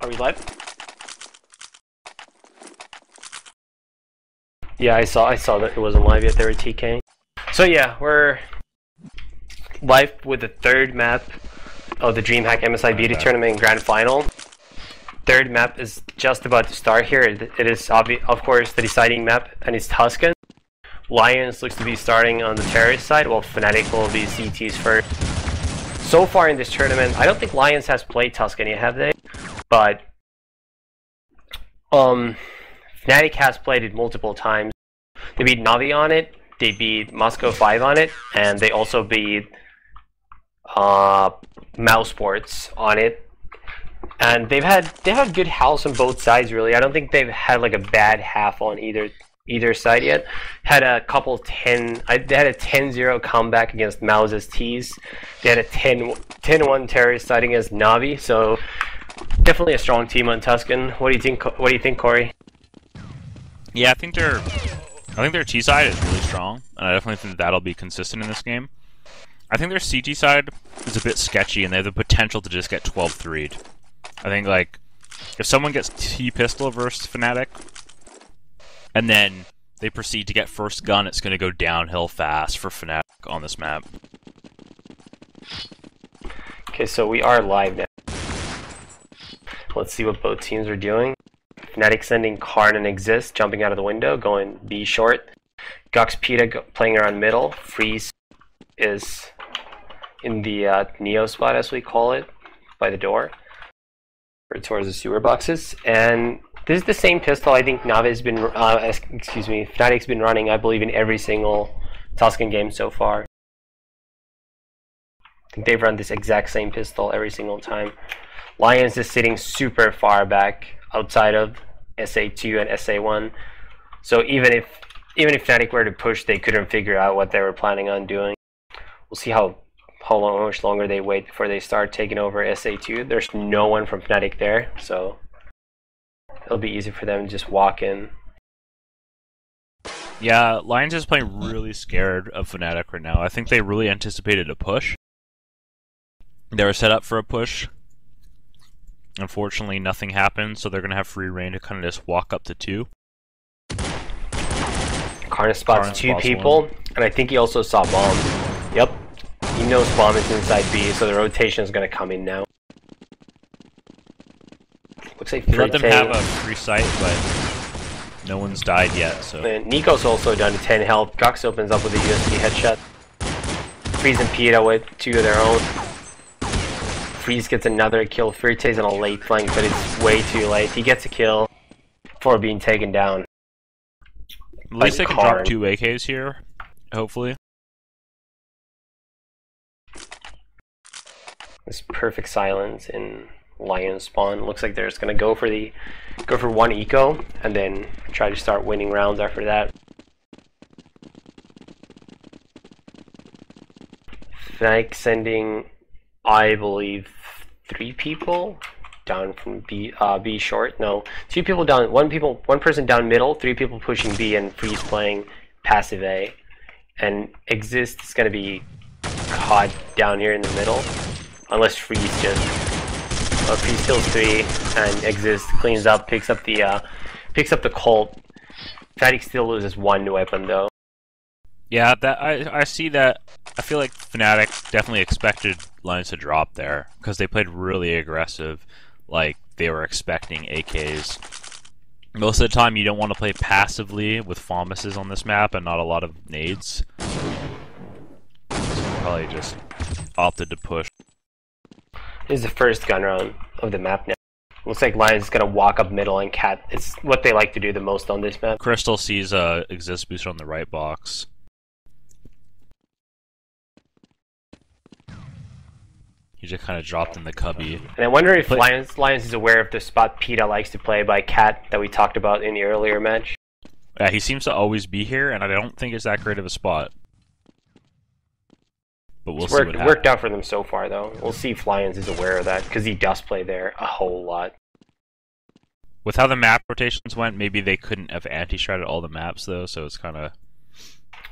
Are we live? Yeah, I saw that it wasn't live yet. They were TKing. So yeah, we're live with the third map of the DreamHack MSI Beauty Tournament Grand Final. Third map is just about to start here. It is of course the deciding map, and it's Tuscan. Lions looks to be starting on the terrorist side, while fnatic will be CTs first. So far in this tournament, I don't think Lions has played Tuscan yet, have they? But fnatic has played it multiple times. They beat Navi on it, they beat Moscow 5 on it, and they also beat Mouse Sports on it. And they've had good house on both sides, really. I don't think they've had like a bad half on either side yet. Had a couple they had a 10-0 comeback against Mouse's T's. They had a 10-1 terrorist side against Navi. So definitely a strong team on Tuscan. What do you think, Corey? Yeah, I think their T side is really strong, and I definitely think that'll be consistent in this game. I think their CT side is a bit sketchy, and they have the potential to just get 12-3'd. I think, like, if someone gets T-Pistol versus fnatic, and then they proceed to get first gun, it's going to go downhill fast for fnatic on this map. Okay, so we are live now. Let's see what both teams are doing. fnatic sending Karn and Exist, jumping out of the window, going B short. Gux Peta playing around middle. Freeze is in the Neo spot, as we call it, by the door, or towards the sewer boxes. And this is the same pistol I think Navi's been, fnatic's been running, I believe, in every single Tuscan game so far. I think they've run this exact same pistol every single time. Lions is sitting super far back outside of SA2 and SA1. So even if fnatic were to push, they couldn't figure out what they were planning on doing. We'll see how much longer they wait before they start taking over SA2. There's no one from fnatic there, so it'll be easy for them to just walk in. Yeah, Lions is playing really scared of fnatic right now. I think they really anticipated a push. They were set up for a push. Unfortunately, nothing happened, so they're going to have free reign to kind of just walk up to 2. Karn spots 2 people, one. And I think he also saw bomb. Yep, he knows bomb is inside B, so the rotation is going to come in now. Looks like let them have a free sight, but no one's died yet. So and Nico's also down to 10 health. Gux opens up with a USB headshot. Freeze and Peta with 2 of their own. Freeze gets another kill. Firte's on a late flank, but it's way too late. He gets a kill before being taken down. At least they can drop 2 AKs here, hopefully. This perfect silence in Lion spawn. Looks like they're just gonna go for one eco and then try to start winning rounds after that. fnatic sending, I believe, 3 people down from B short. No, 2 people down. One person down middle. 3 people pushing B, and Freeze playing passive A. And Exist is going to be caught down here in the middle, unless Freeze just Freeze kills 3 and Exist cleans up, picks up the Colt. fnatic still loses 1 weapon though. Yeah, that I see that. I feel like fnatic definitely expected Lions to drop there because they played really aggressive, like they were expecting AKs. Most of the time, you don't want to play passively with FAMASes on this map and not a lot of nades. So probably just opted to push. This is the first gun round of the map now. Looks like Lions is gonna walk up middle and cat. It's what they like to do the most on this map. Crystal sees Exist booster on the right box. He just kind of dropped in the cubby. And I wonder if Lions is aware of the spot Peta likes to play by Cat that we talked about in the earlier match. Yeah, he seems to always be here, and I don't think it's that great of a spot. But we'll see what happens. Worked out for them so far, though. We'll see if Lions is aware of that, because he does play there a whole lot. With how the map rotations went, maybe they couldn't have anti-shrouded all the maps, though, so it's kind of...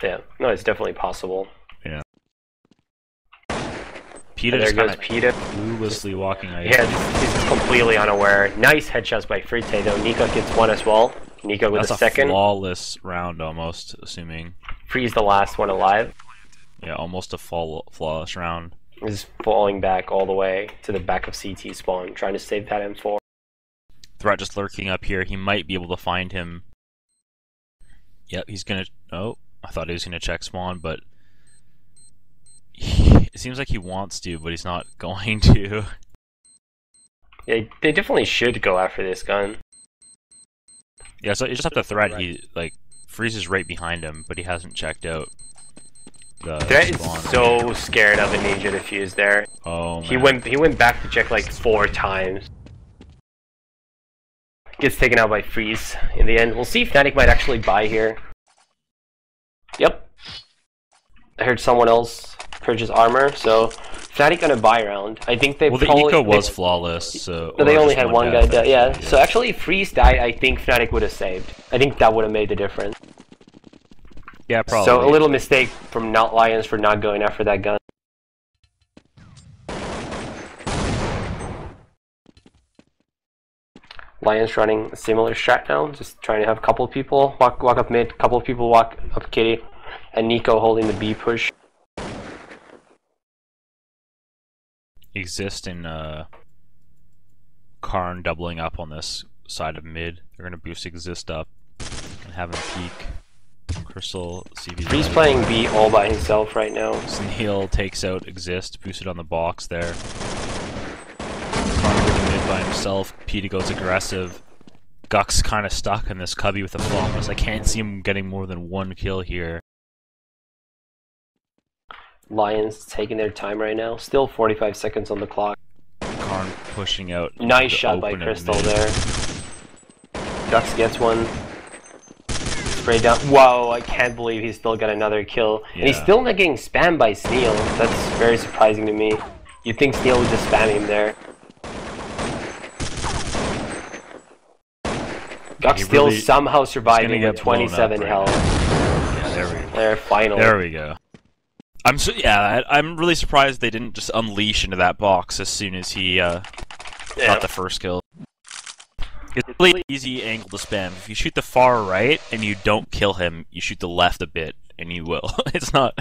Yeah, no, it's definitely possible. Yeah. Peta And there just goes kind of Peta. cluelessly walking out. Yeah, he's completely unaware. Nice headshots by Frite though. Nico gets one as well. Nico with That's a second. Flawless round almost, assuming. Freeze the last one alive. Yeah, almost a flawless round. Is falling back all the way to the back of CT spawn, trying to save that M4. Threat just lurking up here. He might be able to find him. Yep, he's gonna... Oh, I thought he was gonna check spawn, but... It seems like he wants to, but he's not going to. Yeah, they definitely should go after this gun. Yeah, so you just have to threat. He, like, freezes right behind him, but he hasn't checked out the Threat is spawn. so scared of a ninja defuse there. Oh, man. He went back to check like 4 times. Gets taken out by Freeze in the end. We'll see if fnatic might actually buy here. Yep. I heard someone else purchase armor, so fnatic gonna buy round. I think they Well, the probably... eco was flawless, so... No, they or only just had one guy death, dead, yeah. actually, So actually, if Freeze died, I think fnatic would have saved. I think that would have made the difference. Yeah, probably. So a little mistake from not Lions for not going after that gun. Lions running a similar strat now, just trying to have a couple of people walk up mid, couple of people walk up kitty, and Nico holding the B push. Exist in Karn doubling up on this side of mid. They're gonna boost Exist up and have him peek. Crystal, CV. He's playing B all by himself right now. Snail takes out Exist, boosted on the box there. Karn going mid by himself. Peta goes aggressive. Guk's kind of stuck in this cubby with the flawless. I can't see him getting more than 1 kill here. Lions taking their time right now. Still 45 seconds on the clock. Karn pushing out. Nice shot by Crystal there. Gux gets one. Spray down. Whoa, I can't believe he still got another kill. Yeah. And he's still not getting spammed by Snail. That's very surprising to me. You'd think Snail would just spam him there. Gux still really, somehow surviving with 27 right health. Yeah, there we go. There, finally. There we go. I'm really surprised they didn't just unleash into that box as soon as he got the first kill. It's a really easy angle to spam. If you shoot the far right and you don't kill him, you shoot the left a bit and you will. It's not.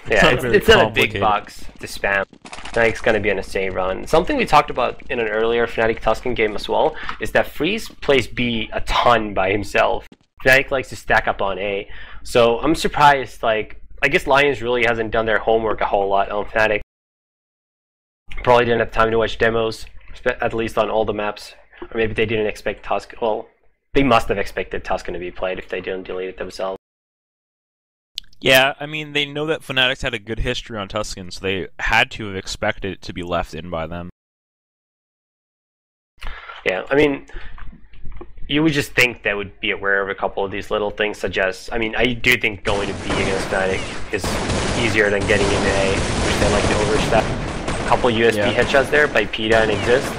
Yeah, it's not a big box to spam. Fnatic's gonna be on a save run. Something we talked about in an earlier Fnatic Tuscan game as well is that Freeze plays B a ton by himself. Fnatic likes to stack up on A. So I'm surprised, like, I guess Lions really hasn't done their homework a whole lot on Fnatic. Probably didn't have time to watch demos, at least on all the maps. Or maybe they didn't expect Tuscan. Well, they must have expected Tuscan to be played if they didn't delete it themselves. Yeah, I mean, they know that Fnatic's had a good history on Tuscan, so they had to have expected it to be left in by them. Yeah, I mean, you would just think they would be aware of a couple of these little things, such as, I mean, I do think going to B against Fnatic is easier than getting into A, which they like to overstep. A couple USB headshots there by Peta and Exist.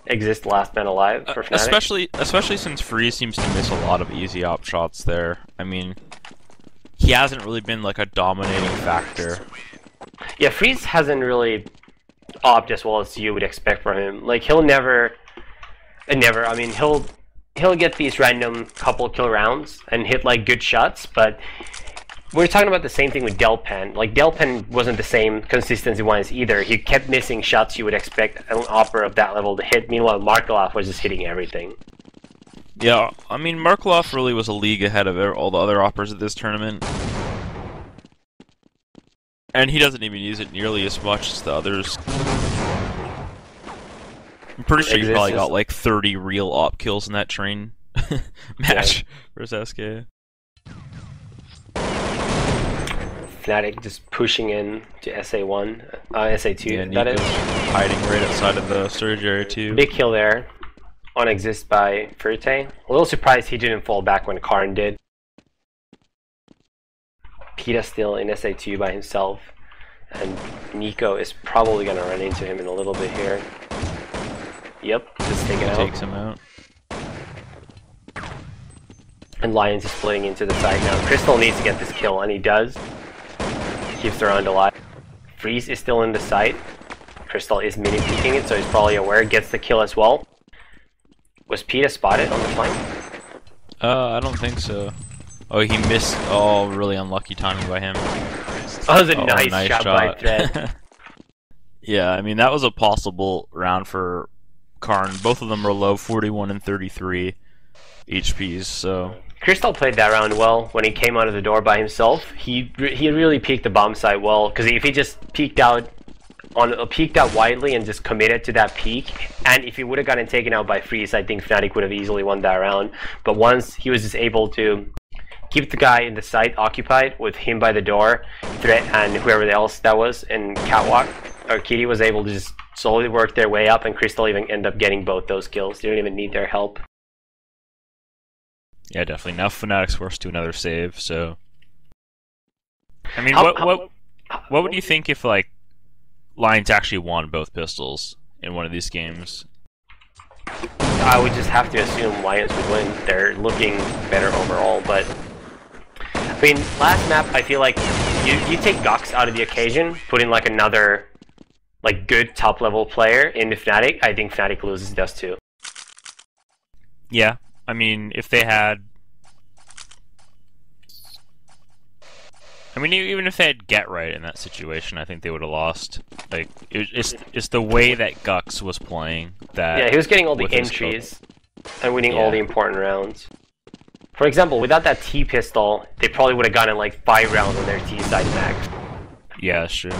Exist last man alive for Fnatic. Especially since Freeze seems to miss a lot of easy op shots there. I mean, he hasn't really been like a dominating factor. Yeah, Freeze hasn't really opted as well as you would expect from him. Like, he'll never, I mean, he'll get these random couple kill rounds and hit like good shots, but we're talking about the same thing with Delpen. Like, Delpen wasn't the same consistency-wise either. He kept missing shots you would expect an opera of that level to hit. Meanwhile, Markelov was just hitting everything. Yeah, I mean, Markelov really was a league ahead of all the other operas at this tournament. And he doesn't even use it nearly as much as the others. I'm pretty sure he probably got like 30 real op kills in that train match versus SK. Fnatic just pushing in to SA1, SA2, yeah, that is. Hiding right outside of the surge area too. Big kill there on Exist by Frite. A little surprised he didn't fall back when Karn did. Peta still in SA2 by himself, and Nico is probably going to run into him in a little bit here. Yep, just take it out. Takes him out. And Lions is splitting into the side now. Crystal needs to get this kill, and he does. Keeps the round alive. Freeze is still in the site. Crystal is mini peeking it, so he's probably aware. Gets the kill as well. Was Peta spotted on the flank? I don't think so. Oh, he missed. Oh, really unlucky timing by him. That was a nice shot by Thread. Yeah, I mean, that was a possible round for Karn. Both of them were low, 41 and 33 HPs, so... Crystal played that round well when he came out of the door by himself. He really peeked the bomb site well, because if he just peeked out widely and just committed to that peek, and if he would have gotten taken out by Freeze, I think Fnatic would have easily won that round. But once he was just able to keep the guy in the site occupied with him by the door, Threat and whoever else that was, and Catwalk, or Kitty was able to just slowly work their way up, and Crystal even ended up getting both those kills. They didn't even need their help. Yeah, definitely. Now Fnatic's forced to another save, so... I mean, what would you think if, like, Lions actually won both pistols in one of these games? I would just have to assume Lions would win. They're looking better overall, but... I mean, last map, I feel like you take Gux out of the occasion, put in, like, another, like, good top-level player into Fnatic, I think Fnatic loses Dust 2. Yeah. I mean, if they had... I mean, even if they had Get Right in that situation, I think they would have lost. Like, it's the way that Gux was playing that... Yeah, he was getting all the entries and winning all the important rounds. For example, without that T pistol, they probably would have gotten like 5 rounds on their T side max. Yeah, that's true.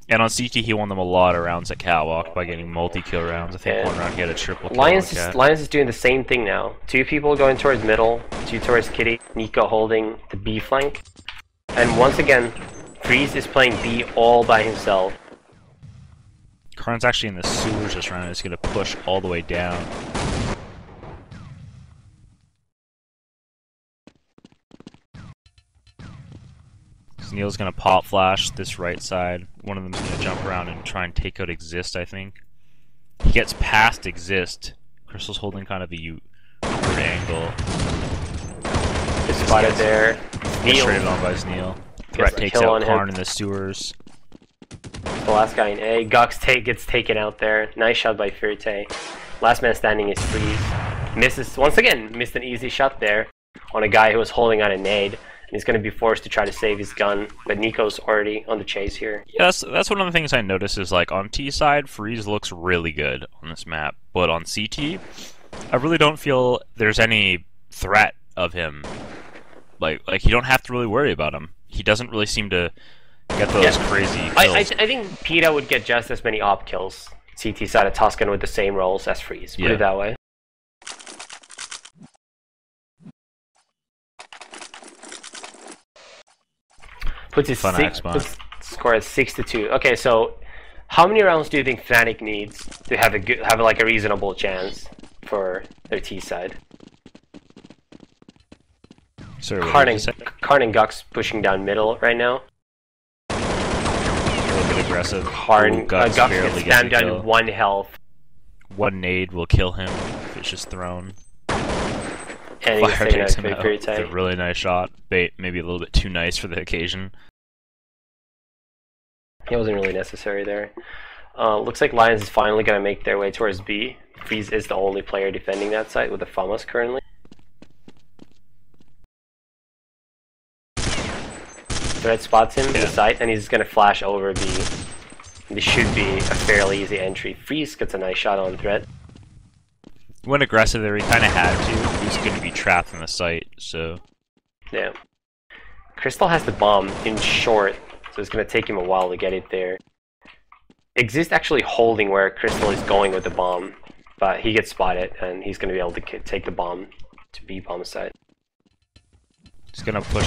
And on CT, he won them a lot of rounds at Catwalk by getting multi-kill rounds. I think one round he had a triple kill. Lions is doing the same thing now. 2 people going towards middle, 2 towards Kitty, Nico holding the B flank. And once again, Freeze is playing B all by himself. Karn's actually in the sewers this round. He's going to push all the way down. Neil's gonna pop flash this right side. One of them's gonna jump around and try and take out Exist, I think. He gets past Exist. Crystal's holding kind of a weird angle. It's spotted there. Neil. Traded on by Neil. Threat takes out Karn in the sewers. The last guy in A. Gux gets taken out there. Nice shot by Furte. Last man standing is Freeze. Misses, once again, missed an easy shot there on a guy who was holding on a nade. He's going to be forced to try to save his gun, but Nico's already on the chase here. Yeah, that's one of the things I noticed is, like, on T side, Freeze looks really good on this map, but on CT, I really don't feel there's any threat of him. Like you don't have to really worry about him. He doesn't really seem to get those crazy kills. I think Peta would get just as many op kills CT side of Tuscan with the same roles as Freeze. Put it that way. Puts his score at 6-2. Okay, so how many rounds do you think Fnatic needs to have like a reasonable chance for their T side? Karn and Gux pushing down middle right now. A little bit aggressive. Gux gets spammed down to 1 health. One nade will kill him if it's just thrown. And Fire takes him out. It's a really nice shot. Maybe a little bit too nice for the occasion. It wasn't really necessary there. Looks like Lions is finally going to make their way towards B. Freeze is the only player defending that site with the Famos currently. Threat spots him in the site, and he's going to flash over B. This should be a fairly easy entry. Freeze gets a nice shot on Threat. He went aggressive there, he kind of had to. He's going to be trapped in the site, so... Yeah. Crystal has the bomb in short, so it's going to take him a while to get it there. Exist actually holding where Crystal is going with the bomb, but he gets spotted, and he's going to be able to take the bomb to B bomb side. He's going to push